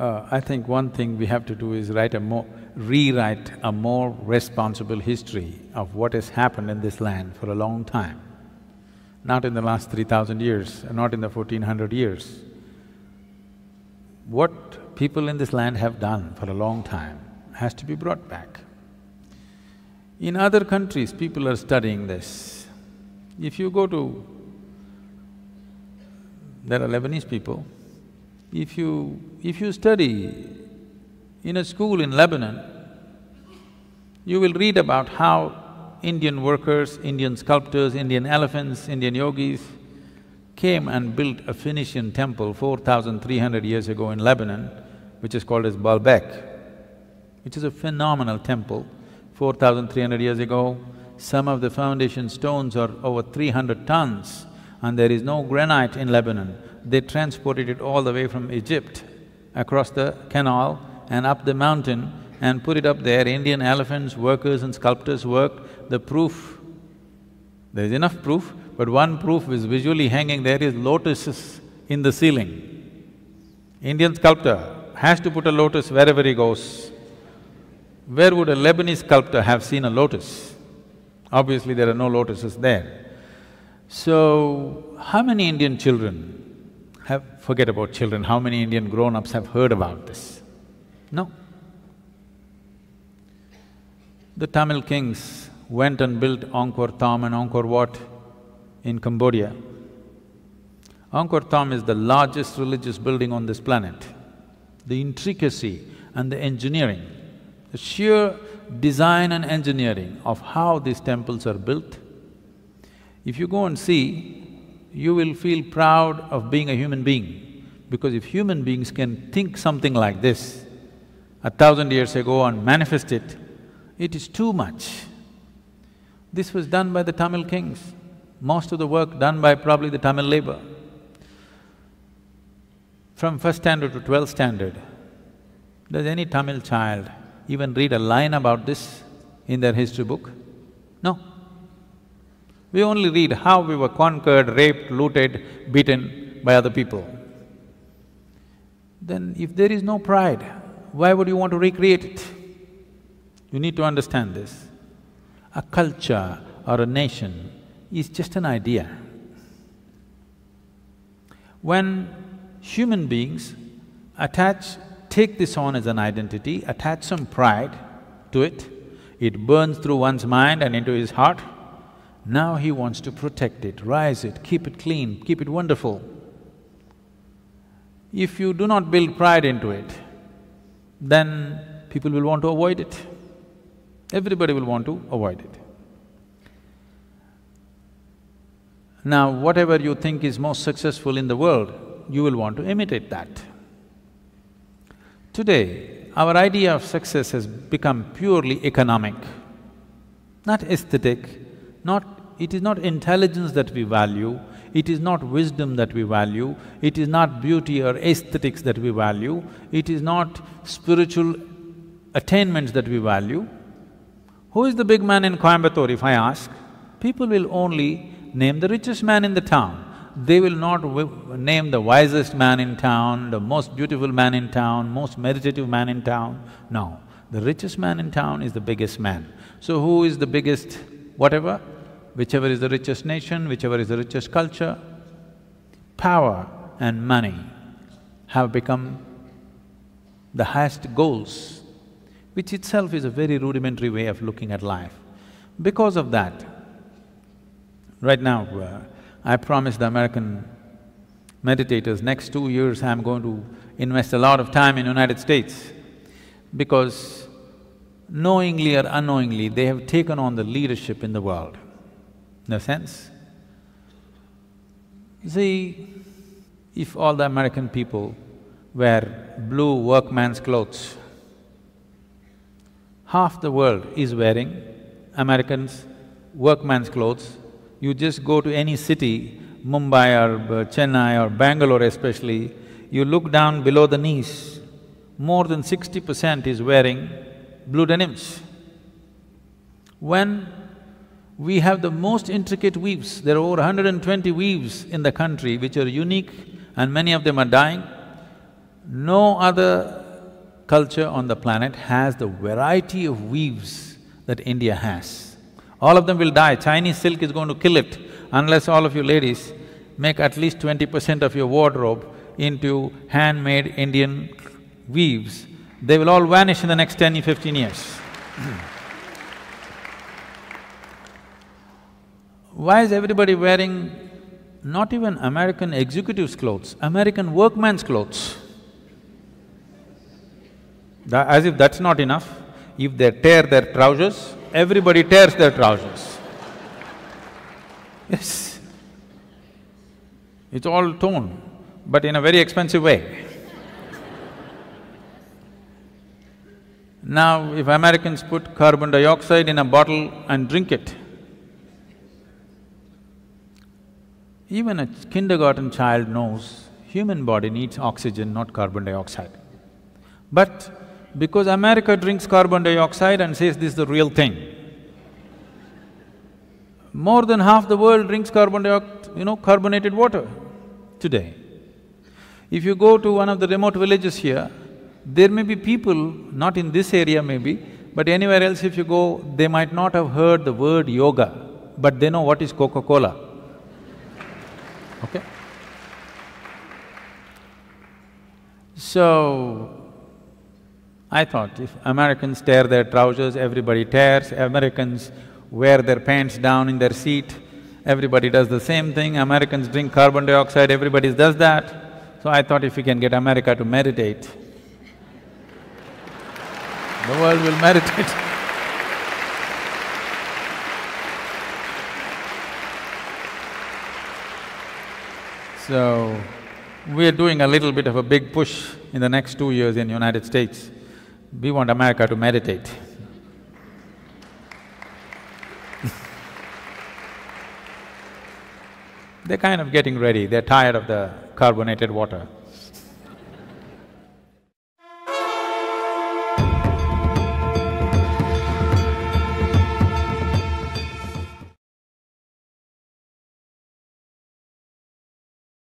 I think one thing we have to do is rewrite a more responsible history of what has happened in this land for a long time. Not in the last 3,000 years, not in the 1400 years. What people in this land have done for a long time has to be brought back. In other countries, people are studying this. If you go to… there are Lebanese people, if you study in a school in Lebanon, you will read about how Indian workers, Indian sculptors, Indian elephants, Indian yogis came and built a Phoenician temple 4,300 years ago in Lebanon, which is called as Baalbek, which is a phenomenal temple. 4,300 years ago, some of the foundation stones are over 300 tons and there is no granite in Lebanon. They transported it all the way from Egypt, across the canal and up the mountain and put it up there. Indian elephants, workers and sculptors worked. The proof, there is enough proof, but one proof is visually hanging there is lotuses in the ceiling. Indian sculptor has to put a lotus wherever he goes. Where would a Lebanese sculptor have seen a lotus? Obviously there are no lotuses there. So, how many Indian children forget about children, how many Indian grown-ups have heard about this? No. The Tamil kings went and built Angkor Thom and Angkor Wat in Cambodia. Angkor Thom is the largest religious building on this planet. The intricacy and the engineering, the sheer design and engineering of how these temples are built, if you go and see, you will feel proud of being a human being, because if human beings can think something like this 1,000 years ago and manifest it, it is too much. This was done by the Tamil kings, most of the work done by probably the Tamil labor. From first standard to 12th standard, does any Tamil child even read a line about this in their history book? No. We only read how we were conquered, raped, looted, beaten by other people. Then if there is no pride, why would you want to recreate it? You need to understand this. A culture or a nation is just an idea. When human beings take this on as an identity, attach some pride to it, it burns through one's mind and into his heart. Now he wants to protect it, rise it, keep it clean, keep it wonderful. If you do not build pride into it, then people will want to avoid it. Everybody will want to avoid it. Now, whatever you think is most successful in the world, you will want to imitate that. Today, our idea of success has become purely economic, not aesthetic, it is not intelligence that we value, it is not wisdom that we value, it is not beauty or aesthetics that we value, it is not spiritual attainments that we value. Who is the big man in Coimbatore, if I ask? People will only name the richest man in the town. They will not name the wisest man in town, the most beautiful man in town, most meditative man in town. No, the richest man in town is the biggest man. So who is the biggest whatever? Whichever is the richest nation, whichever is the richest culture, power and money have become the highest goals, which itself is a very rudimentary way of looking at life. Because of that, right now, I promised the American meditators, next 2 years I'm going to invest a lot of time in United States, because knowingly or unknowingly, they have taken on the leadership in the world. No sense? See, if all the American people wear blue workman's clothes, half the world is wearing Americans' workman's clothes. You just go to any city, Mumbai or Chennai or Bangalore especially, you look down below the knees, more than 60% is wearing blue denims. When we have the most intricate weaves, there are over 120 weaves in the country which are unique and many of them are dying. No other culture on the planet has the variety of weaves that India has. All of them will die. Chinese silk is going to kill it unless all of you ladies make at least 20% of your wardrobe into handmade Indian weaves. They will all vanish in the next 10 or 15 years. Why is everybody wearing not even American executives' clothes, American workman's clothes? As if that's not enough, if they tear their trousers, everybody tears their trousers. Yes. It's all torn, but in a very expensive way. Now, if Americans put carbon dioxide in a bottle and drink it, even a kindergarten child knows human body needs oxygen, not carbon dioxide. But because America drinks carbon dioxide and says this is the real thing, more than half the world drinks carbonated water today. If you go to one of the remote villages here, there may be people, not in this area maybe, but anywhere else if you go, they might not have heard the word yoga, but they know what is Coca-Cola. Okay? So, I thought if Americans tear their trousers, everybody tears, Americans wear their pants down in their seat, everybody does the same thing, Americans drink carbon dioxide, everybody does that. So I thought if we can get America to meditate, the world will meditate. So, we are doing a little bit of a big push in the next 2 years in United States. We want America to meditate. They're kind of getting ready, they're tired of the carbonated water.